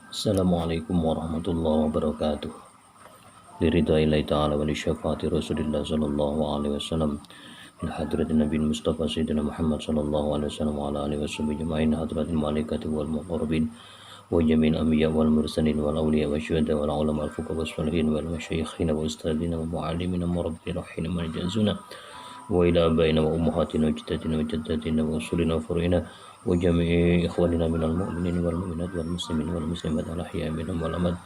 Assalamualaikum warahmatullahi wabarakatuh. Liridaillahi ta'ala wa li syafaati Rasulillah sallallahu alaihi wasallam. Ila hadratin Nabi Mustafa Sayyidina Muhammad sallallahu alaihi wasallam wa ala alihi wasallam jamain hadratil malaikati wal muqarrabin wa jami'il anbiya wal mursalin wal awliya wa syuhada wal ulama wal fuqaha was salihin wal masyayikhina wa ustadzina wa muallimina murabbina rahina jazuna wa ila abaina wa ummahatina wa jaddatina wa jaddatina wa usulina wa furu'ina wa jami'i ikhwanina minal mu'minin wal mu'minat wal muslimin wal muslimat al ahya'i minhum wal amwat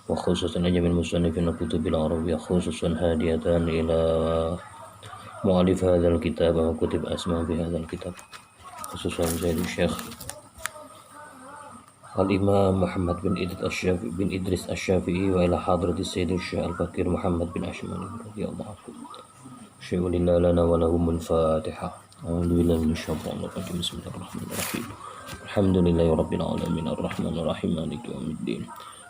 wa khususan ajamil musannifin kutubil arabiyyah khususan hadiyatan ila mu'alif hadzal kitab wa kutub asma fi hadzal kitab khususan Zaid Syekh Al-Imam Muhammad bin Idris Asy-Syafi'i wa ila hadratis Sayyid Syekh Al-Fakir Muhammad bin Ashmani radhiyallahu anhu. Syai'ulillah lana wa lahumul Fatihah. A'udzubillahi minasyaitonir rajim. Bismillahirrahmanirrahim. Alhamdulillahi rabbil alamin arrahmanir rahim maliki yaumiddin.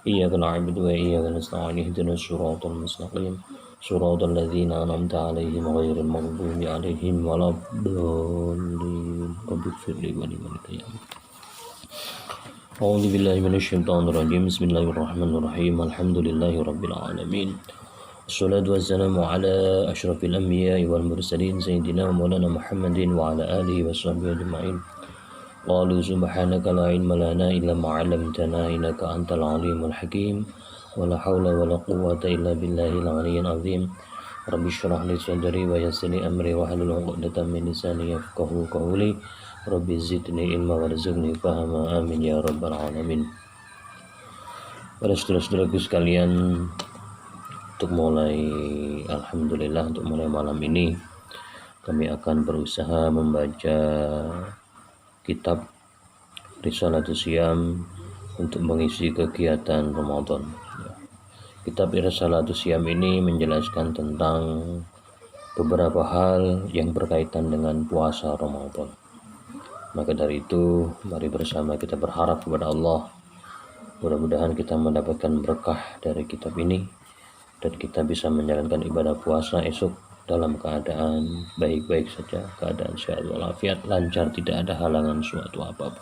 Iyyaka na'budu wa iyyaka nasta'in ihdinas siratal mustaqim. Siratal ladzina an'amta 'alaihim ghairil maghdubi 'alaihim waladdallin. Rabbighfirli wa liman tabi'ani. A'udzubillahi minasyaitonir rajim. Bismillahirrahmanirrahim. Alhamdulillahi rabbil alamin. Assalatu wassalamu ala asyrafil anbiya'i wal mursalin sayyidina wa maulana Muhammadin wa ala alihi wa sahbihi ajma'in. Qalu subhanaka la ilma lana illa ma 'allamtana innaka antal alimul hakim. Wa la haula wa la quwwata illa billahil aliyyil azim. Rabbi shrah li sadri wa yassir li amri wa hlul 'uqdatam min lisani yafqahu qawli. Rabbi zidni ilma warzuqni fahma amin ya rabbal alamin. Para saudara-saudaraku sekalian, untuk mulai malam ini kami akan berusaha membaca kitab Risalatus Syiyam untuk mengisi kegiatan Ramadan. Kitab Risalatus Syiyam ini menjelaskan tentang beberapa hal yang berkaitan dengan puasa Ramadan. Maka dari itu, mari bersama kita berharap kepada Allah, mudah-mudahan kita mendapatkan berkah dari kitab ini dan kita bisa menjalankan ibadah puasa esok dalam keadaan baik-baik saja, keadaan sehat walafiat, lancar, tidak ada halangan suatu apapun.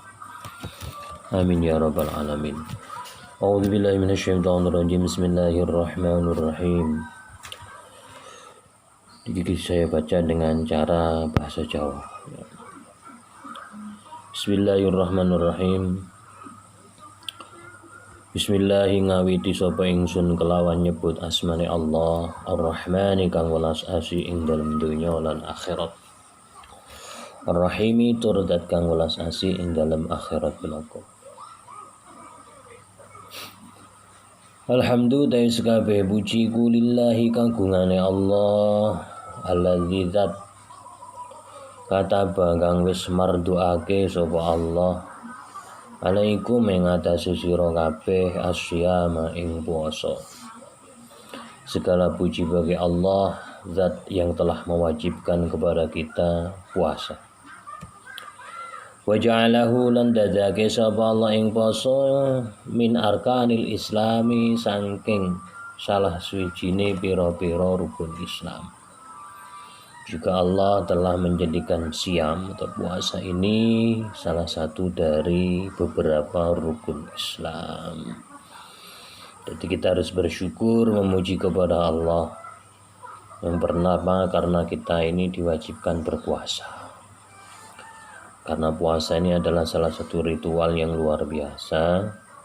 Amin ya rabbal alamin. A'udzubillahi minasyaitonir rajim. Bismillahirrahmanirrahim. Jadi saya baca dengan cara bahasa Jawa. Bismillahirrahmanirrahim. Bismillahi ngawiti sapa ingsun kelawan nyebut asmane Allah Ar-Rahmani kang welas asih ing dalem donya lan akhirat. Ar-Rahimi tur dat kang welas asih ing dalem akhirat belaka. Alhamdulillah sekabeh puji kulillahi kagungane Allah alladzi zat kataba kang wis marduake sapa Allah alaikum ing atase sira kabeh asyama ing puasa. Segala puji bagi Allah, zat yang telah mewajibkan kepada kita puasa. Wa ja'alahu lan dadake sapa Allah ing puasa min arkanil islami saking salah suwijine pira-pira rukun Islam. Juga Allah telah menjadikan siam atau puasa ini salah satu dari beberapa rukun Islam. Jadi kita harus bersyukur memuji kepada Allah. Yang pertama karena kita ini diwajibkan berpuasa. Karena puasa ini adalah salah satu ritual yang luar biasa,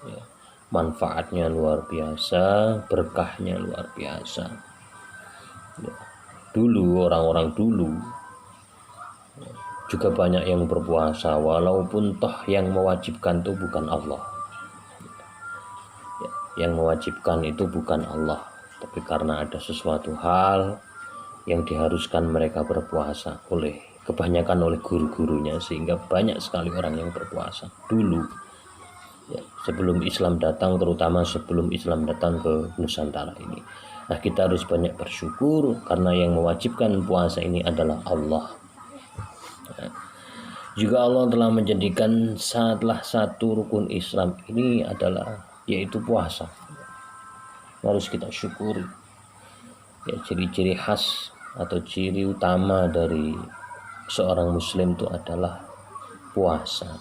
ya. Manfaatnya luar biasa, berkahnya luar biasa. Ya. Dulu orang-orang dulu juga banyak yang berpuasa walaupun toh yang mewajibkan itu bukan Allah. Yang mewajibkan itu bukan Allah, tapi karena ada sesuatu hal yang diharuskan mereka berpuasa kebanyakan oleh guru-gurunya, sehingga banyak sekali orang yang berpuasa dulu. Ya, sebelum Islam datang, terutama sebelum Islam datang ke Nusantara ini. Nah, kita harus banyak bersyukur karena yang mewajibkan puasa ini adalah Allah. Nah, juga Allah telah menjadikan salah satu rukun Islam ini adalah yaitu puasa. Harus kita syukuri. Ya, ciri-ciri khas atau ciri utama dari seorang muslim itu adalah puasa.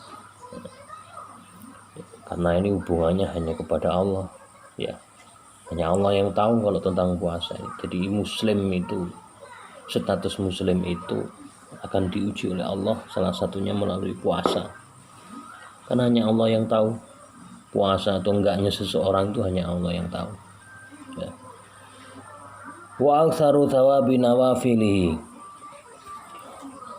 karena ini hubungannya hanya kepada Allah, ya. Hanya Allah yang tahu kalau tentang puasa. Jadi muslim itu, status muslim itu akan diuji oleh Allah, salah satunya melalui puasa. Karena hanya Allah yang tahu puasa atau enggaknya seseorang, itu hanya Allah yang tahu, ya. Wa aktsaru thawabi nawafilihi,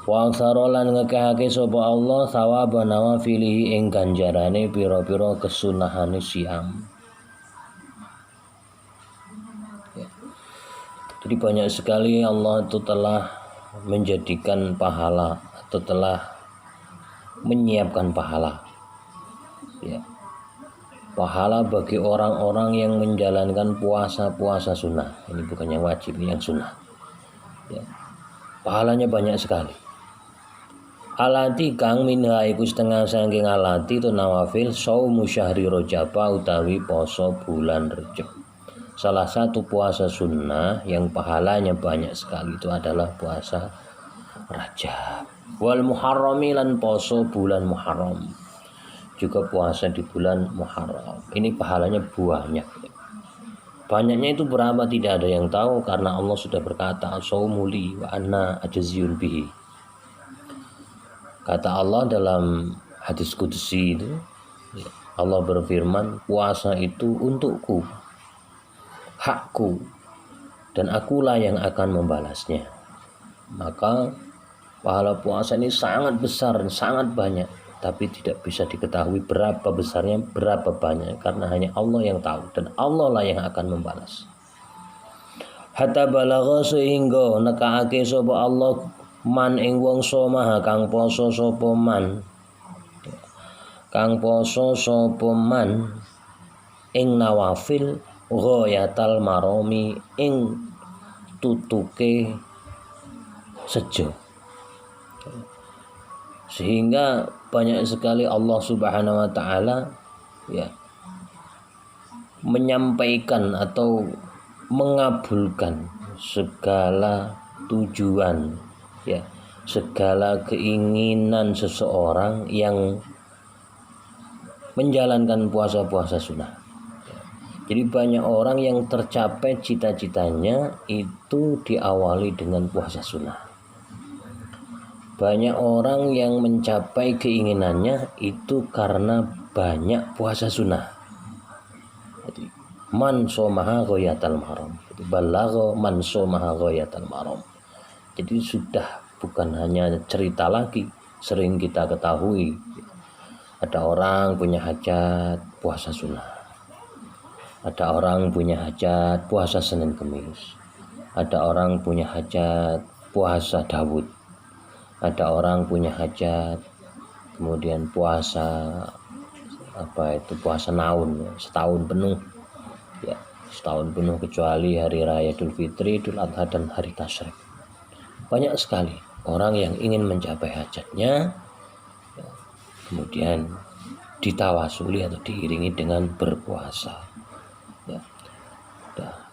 wa aktsaru lan ngekehake sapa Allah thawaba nawafilihi ing ganjarane pira-pira kesunahane siam. Jadi banyak sekali Allah itu telah menjadikan pahala atau telah menyiapkan pahala, ya. Pahala bagi orang-orang yang menjalankan puasa-puasa sunnah. Ini bukan yang wajib, ini yang sunnah, ya. Pahalanya banyak sekali. Alati kang minha iku setengah saking alati itu nawafil saumu syahri Rajab utawi poso bulan Rajab. Salah satu puasa sunnah yang pahalanya banyak sekali itu adalah puasa Rajab. Wal Muharrami lan poso bulan Muharram. Juga puasa di bulan Muharram. Ini pahalanya banyak. Banyaknya itu berapa tidak ada yang tahu, karena Allah sudah berkata as-saumuli wa anna ajziyun bihi. Kata Allah dalam hadis qudsi itu, Allah berfirman, puasa itu untukku, hakku, dan akulah yang akan membalasnya. Maka pahala puasa ini sangat besar dan sangat banyak, tapi tidak bisa diketahui berapa besarnya, berapa banyak, karena hanya Allah yang tahu, dan Allah lah yang akan membalas. Hatta balagha sehingga nekaake sapa Allah man ing wong somaha kang poso sapa man, kang poso sapa man ing nawafil ghayatal maromi ing tutuke sejo. Sehingga banyak sekali Allah Subhanahu wa taala, ya, menyampaikan atau mengabulkan segala tujuan, ya, segala keinginan seseorang yang menjalankan puasa-puasa sunnah. Jadi banyak orang yang tercapai cita-citanya itu diawali dengan puasa sunnah. Banyak orang yang mencapai keinginannya itu karena banyak puasa sunnah. Jadi man somaha ghayatal maram, balagha man somaha ghayatal maram. Jadi sudah bukan hanya cerita lagi, sering kita ketahui. Ada orang punya hajat puasa sunnah, ada orang punya hajat puasa Senin Kemis, ada orang punya hajat puasa Daud, ada orang punya hajat kemudian puasa puasa naun, setahun penuh, ya, setahun penuh kecuali hari raya Idul Fitri, Idul Adha, dan hari Tasyrik. Banyak sekali orang yang ingin mencapai hajatnya, ya, kemudian ditawasuli atau diiringi dengan berpuasa, ya.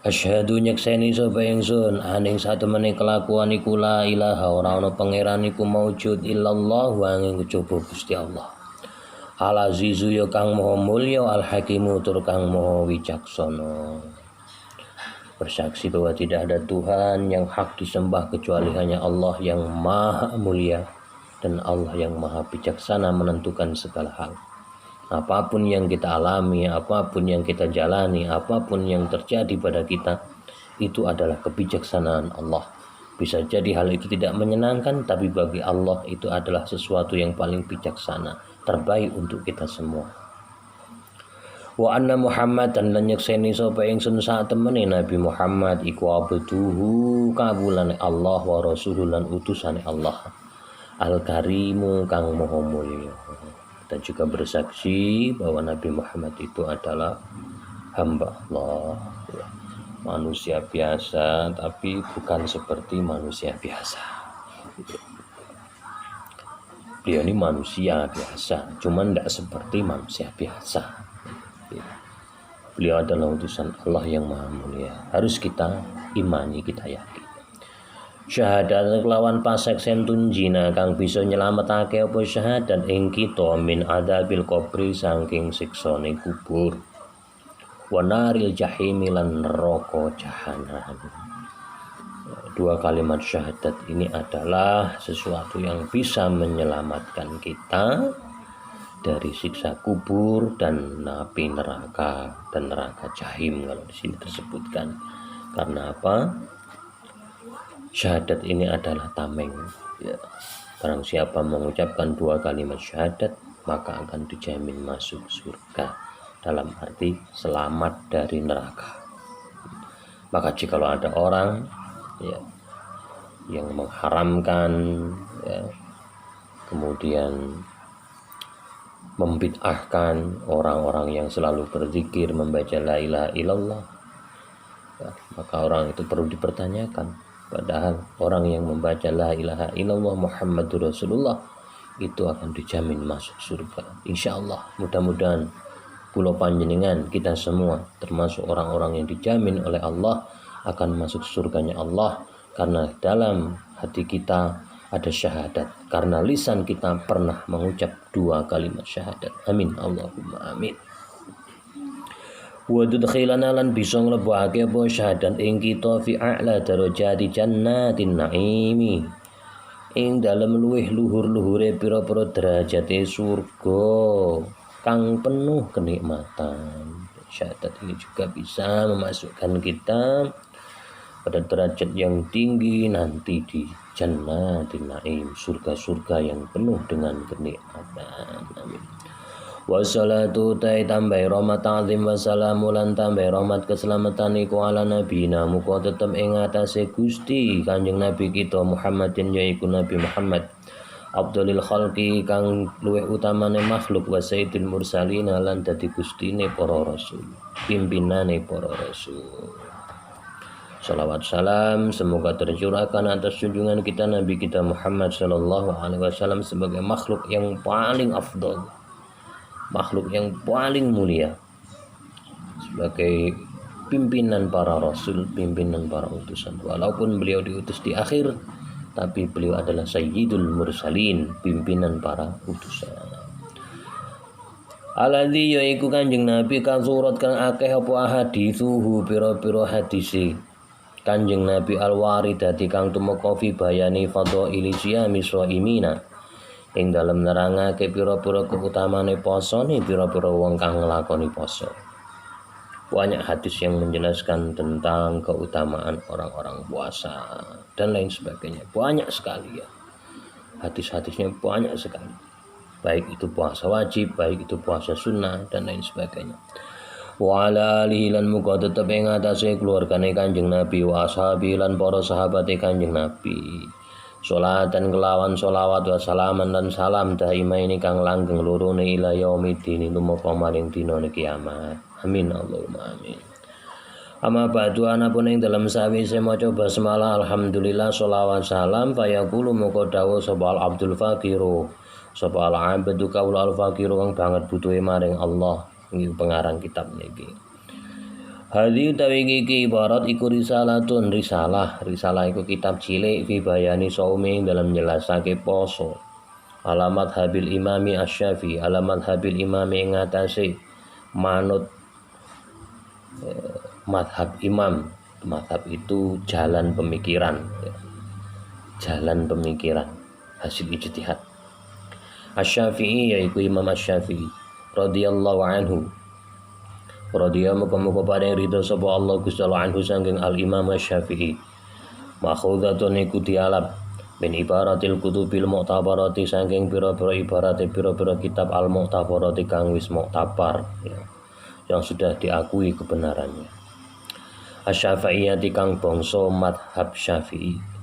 Asyhadu nyekseni sapa ingsun aning satemene kelakuan iku la ilaha ora ana pangeran iku maujud illallah wa ing kejaba Gusti Allah. Al azizu ya kang maha mulya, al hakimu tur kang maha wicaksana. Bersaksi bahwa tidak ada Tuhan yang hak disembah kecuali hanya Allah yang maha mulia dan Allah yang maha bijaksana menentukan segala hal. Apapun yang kita alami, apapun yang kita jalani, apapun yang terjadi pada kita, itu adalah kebijaksanaan Allah. Bisa jadi hal itu tidak menyenangkan, tapi bagi Allah itu adalah sesuatu yang paling bijaksana, terbaik untuk kita semua. Wa anna Muhammad dan nyekseni sapa ingsun sak temene Nabi Muhammad iku abduhu kabulane Allah wa rasuluh lan utusane Allah. Al-Karimu kang maha mulya. Dan juga bersaksi bahwa Nabi Muhammad itu adalah hamba Allah, manusia biasa, tapi bukan seperti manusia biasa. Beliau ini manusia biasa, cuman tidak seperti manusia biasa. Beliau adalah utusan Allah yang maha mulia. Harus kita imani, kita yakin. Syahadat kelawan paseksen tunjina kang bisa nyelametake apa syahadat ing kita min adabil qabri saking siksane kubur wa naril jahim lan neraka jahanam. Dua kalimat syahadat ini adalah sesuatu yang bisa menyelamatkan kita dari siksa kubur dan api neraka dan neraka jahim kalau di sini tersebutkan. Karena apa? Syahadat ini adalah tameng. Ya. Barang siapa mengucapkan dua kalimat syahadat, maka akan dijamin masuk surga. Dalam arti selamat dari neraka. Maka jikalau ada orang ya, yang mengharamkan, ya, kemudian membid'ahkan orang-orang yang selalu berzikir membaca la ilaha illallah, ya, maka orang itu perlu dipertanyakan. Padahal orang yang membaca la ilaha illallah Muhammadur Rasulullah itu akan dijamin masuk surga. Insya Allah, mudah-mudahan pulau panjenengan kita semua termasuk orang-orang yang dijamin oleh Allah akan masuk surganya Allah, karena dalam hati kita ada syahadat, karena lisan kita pernah mengucap dua kalimat syahadat. Amin Allahumma amin. Wa tudkhilana lan bisa nglebokake apa syahadat ing kita fi a'la darajati jannatin naimi, ing dalem luwih luhur-luhure pira-pira derajate surga kang penuh kenikmatan. Syahadat ini juga bisa memasukkan kita pada derajat yang tinggi nanti di jannatin naim, surga-surga yang penuh dengan kenikmatan. Amin. Wassalatu tai tambai rahmat azim wassalamu lan tambai rahmat keselamatan iku ala nabina muka tetep ing atase Gusti Kanjeng Nabi kita Muhammadin yaiku Nabi Muhammad Abdulil khalqi kang luwih utamane makhluk wa sayyidil mursalin lan dadi gustine para rasul, pimpinane para rasul. Salawat salam semoga tercurahkan atas junjungan kita Nabi kita Muhammad sallallahu alaihi wasallam sebagai makhluk yang paling afdal, makhluk yang paling mulia, sebagai pimpinan para rasul, pimpinan para utusan. Walaupun beliau diutus di akhir, tapi beliau adalah sayyidul mursalin, pimpinan para utusan. Aladzi yaiku Kanjeng Nabi kasurat kang akeh apa ahaditsuhu pira-pira hadise Kanjeng Nabi al-waridati kang tumeka fi bayani fadhaili siyami shaimina, ing dalem nerangake pira-pira keutamane posone pira-pira wong kang nglakoni poso. Banyak hadis yang menjelaskan tentang keutamaan orang-orang puasa dan lain sebagainya. Banyak sekali ya. Hadis-hadisnya banyak sekali. Baik itu puasa wajib, baik itu puasa sunnah dan lain sebagainya. Wa ala alihi lan muga tetep ing atase keluargane Kanjeng Nabi wa ashabi lan para sahabate Kanjeng Nabi. Sholatan kelawan sholawat wa salaman dan salam daima ini kang langgeng lurune ila yaumidin tumeka maring dina kiamat. Amin Allahumma amin. Amma ba'du anapun ing dalem sawise maca basmalah alhamdulillah sholawat salam fayaqulu moko dawuh sapa Abdul Faqiru sapa al-abdu kaul al-faqiru kang banget butuhe maring Allah. Ini pengarang kitab niki. Hadhi utawi iki ibarat iku risalatun risalah iku kitab cilik fi bayani saumi dalam jelasake poso. Alamat habil imami asy-Syafi'i, alamat habil imami ing atase manut madhab imam. Madhab itu jalan pemikiran, jalan pemikiran hasil ijtihad. Asy-Syafi'i yaiku Imam Asy-Syafi'i radhiyallahu anhu. Radhiya muga-muga paring ridho sapa Allah Gusti Allah anhu saking al-Imam Asy-Syafi'i. Makhudhatun iku dialap min ibaratil kutubil mu'tabarati saking pira-pira ibarate pira-pira kitab al-mu'tabarati kang wis mu'tabar ya, yang sudah diakui kebenarannya. Asy-Syafi'iyati kang bangsa madhab Syafi'i.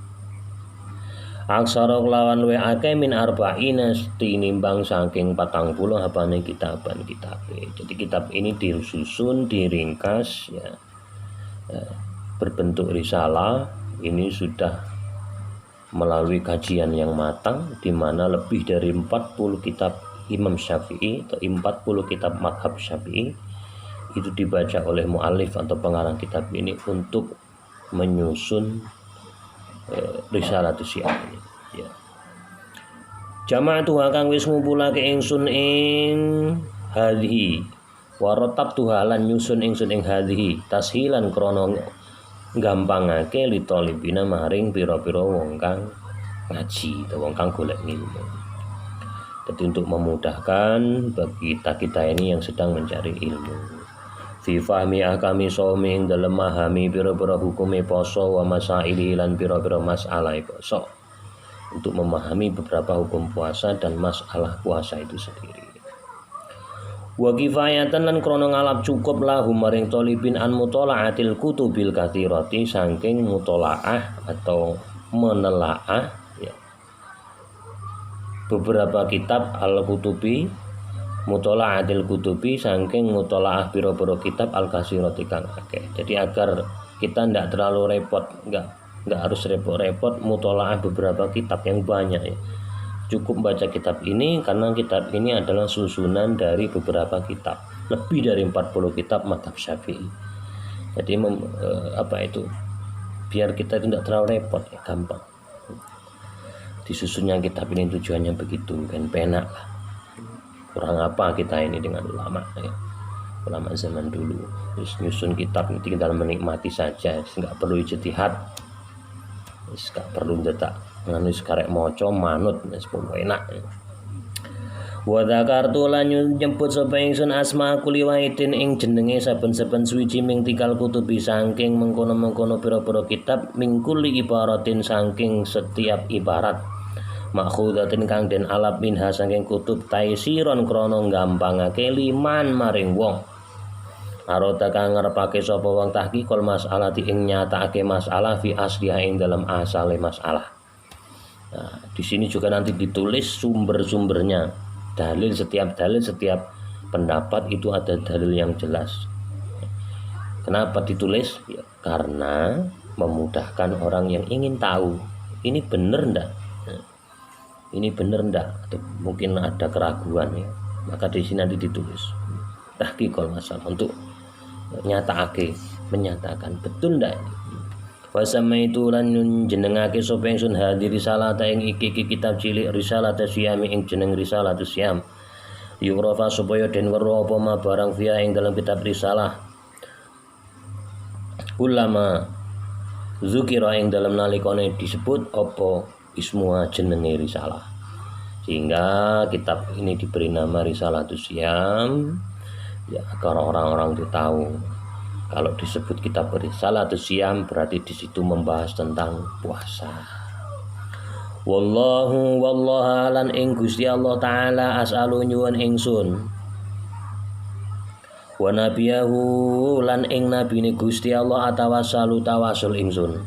Aksara kelawan luwih akeh min arba'ina tinimbang saking 40 apane kitaban-kitabe. Jadi kitab ini disusun, diringkas ya, berbentuk risalah. Ini sudah melalui kajian yang matang di mana lebih dari 40 kitab Imam Syafi'i atau 40 kitab madhab Syafi'i itu dibaca oleh mu'alif atau pengarang kitab ini untuk menyusun Risalatus Syam ini. Ya. Jama'atu kang wis ngumpulake ingsun ing hadhihi wa ratabtuha lan nyusun ingsun ing hadhihi tashilan krana gampangake li talibina maring pira-pira wong kang ngaji atau wong kang golek ilmu. Jadi untuk memudahkan bagi kita ini yang sedang mencari ilmu. Fi fahmi ahkami shaumi ing dalem memahami pira-pira hukume poso wa masaili lan pira-pira masalah poso. Untuk memahami beberapa hukum puasa dan masalah puasa itu sendiri. Wa kifayatan lan krana ngalap cukup lahum maring talibin an mutalaatil kutubil katsirati saking mutalaah atau menelaah ya. Beberapa kitab al-kutubi mutalaatil kutubi saking mutalaah pira-pira kitab al-katsirati kang akeh. Jadi agar kita tidak terlalu repot, nggak harus repot-repot mutolaah beberapa kitab yang banyak ya. Cukup baca kitab ini karena kitab ini adalah susunan dari beberapa kitab, lebih dari 40 kitab mazhab Syafi'i. Jadi biar kita tidak terlalu repot ya, gampang. Disusunnya kitab ini tujuannya begitu kan, penak lah. Kurang apa kita ini dengan ulama ya. Ulama zaman dulu terus nyusun kitab ini tinggal menikmati saja, nggak perlu ijtihad. Gak perlu detak nganus karek maca manut wis enak. Wa dzakartu lan nyebut sapa ingsun asma kulli wahidin ing jenenge saben-saben suwiji ming tikal kutubi saking mengkono-mengkono pira-pira kitab mingkuli ibaratin saking setiap ibarat makhudatin kang den alap minha saking kutub taisiron krana gampangake liman maring wong. Arota kang ngarepake sapa wong tahqiqul masalah ing nyatakake masalah fi asliha ing dalam asale masalah. Nah, di sini juga nanti ditulis sumber-sumbernya. Setiap pendapat itu ada dalil yang jelas. Kenapa ditulis? Ya, karena memudahkan orang yang ingin tahu ini benar ndak? Ini benar ndak? Atau mungkin ada keraguan ya. Maka di sini nanti ditulis tahqiqul masalah untuk menyatakan betul ndak ini. Wasama itu lan jenengake sapa ingsun hadiri risalah ta ing iki kitab cilik risalah tasyam ing jeneng risalah tasyam. Yurofa supaya den weruh apa ma barang via ing dalam kitab risalah. Ulama zukira ing dalam nalikane disebut apa ismuha jenenge risalah. Sehingga kitab ini diberi nama Risalah Tasyam. Ya, agar orang-orang itu tahu kalau disebut kitab Risalah Tasyam berarti di situ membahas tentang puasa. Wallaha lan ing Gusti Allah taala as'alu nyuwun ingsun. Wa nabiyahu lan ing nabine Gusti Allah atawassalu tawasul ingsun.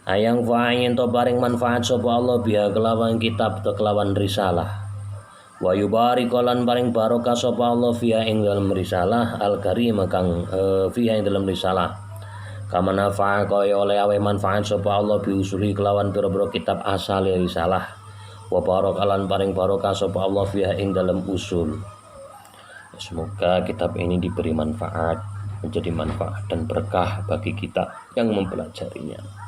Ayang fa'in to paring manfaat sapa Allah biha kelawan kitab atau kelawan risalah. Wa yubarik lan paring barokah sapa Allah fiha ing dalam risalah al-karim kang fiha ing dalam risalah. Kama nafa'a kaya oleh awe manfaat sapa Allah biusuli kelawan pira-pira kitab asal risalah. Wa barokah lan paring barokah sapa Allah fiha ing dalam usul. Semoga kitab ini diberi manfaat, menjadi manfaat dan berkah bagi kita yang mempelajarinya.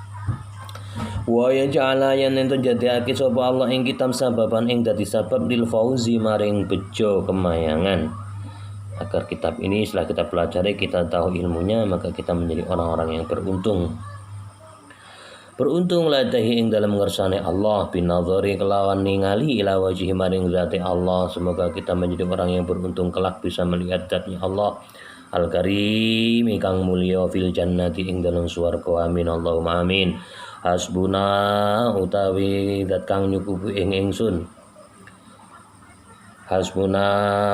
Wa yaj'ala yen ento jadiake sapa Allah ing kitab sababan ing dadi sabab lil fauzi maring bejo kemayangan. Agar kitab ini setelah kita pelajari kita tahu ilmunya maka kita menjadi orang-orang yang beruntung. Beruntung ladahi ing dalam ngersane Allah binadzari kelawan ningali ila wajhi maring zati Allah. Semoga kita menjadi orang yang beruntung kelak bisa melihat zatnya Allah Al-Karim kang mulya fil jannati ing dalam swarga. Amin Allahumma amin. Hasbuna utawi zat kang nyukupi ing ingsun. Hasbuna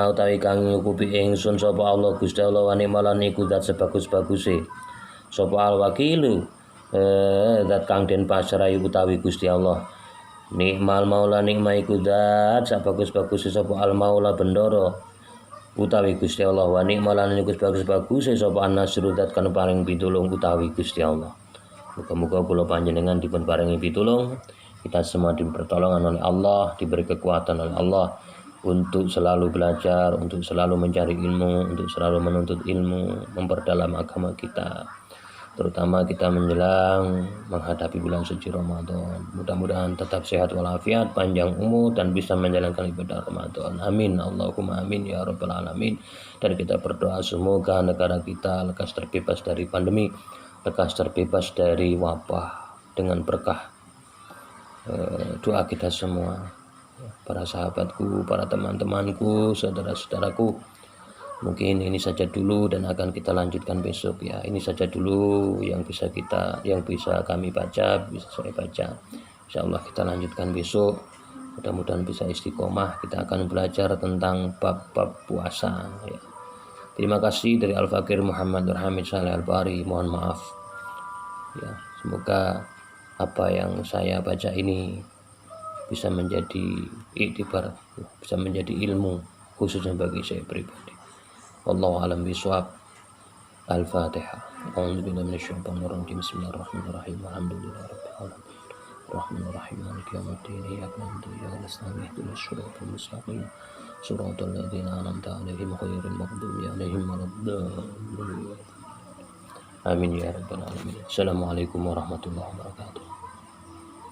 utawi kang nyukupi ingsun sapa Allah Gusti Allah wa ni'mal iku zat sebagus-baguse. Sapa al-wakilu zat kang den pasrahi utawi Gusti Allah. Nikmal maula nikmah iku zat sebagus-baguse sapa al-maula bendoro utawi Gusti Allah wa ni'mal iku sebagus-baguse sapa an-nasru zat kang paring pitulung utawi Gusti Allah. Muga-muga kula panjenengan dipun paringi pitulung, kita semua diberi pertolongan oleh Allah, diberi kekuatan oleh Allah untuk selalu belajar, untuk selalu mencari ilmu, untuk selalu menuntut ilmu, memperdalam agama kita. terutama kita menjelang menghadapi bulan suci Ramadan. Mudah-mudahan tetap sehat walafiat, panjang umur, dan bisa menjalankan ibadah Ramadan. Amin, Allahumma amin ya rabbal alamin. Dan kita berdoa semoga negara kita lekas terbebas dari pandemi, lekas terbebas dari wabah, dengan berkah doa kita semua, para sahabatku, para teman-temanku, saudara-saudaraku. Mungkin ini saja dulu dan akan kita lanjutkan besok ya. Ini saja dulu yang bisa kami baca, bisa saya baca. Insyaallah kita lanjutkan besok. Mudah-mudahan bisa istiqomah. Kita akan belajar tentang bab-bab puasa ya. Terima kasih dari Al-Fakir Muhammad Hamid Saleh Al-Bari. Mohon maaf ya. Semoga apa yang saya baca ini bisa menjadi iktibar, bisa menjadi ilmu khususnya bagi saya pribadi. Wallahu a'lam bishawab. Al-Fatihah. A'udzubillahi minasyaitonir rajim. Bismillahirrahmanirrahim. Alhamdulillahirabbil alamin. Arrahmanirrahim. Maliki yaumiddin. Iyyaka na'budu wa iyyaka nasta'in. Ihdinas siratal mustaqim. Shiratal ladzina an'amta 'alaihim ghairil maghdubi 'alaihim waladdallin. Amin ya rabbal alamin. Assalamualaikum warahmatullahi wabarakatuh.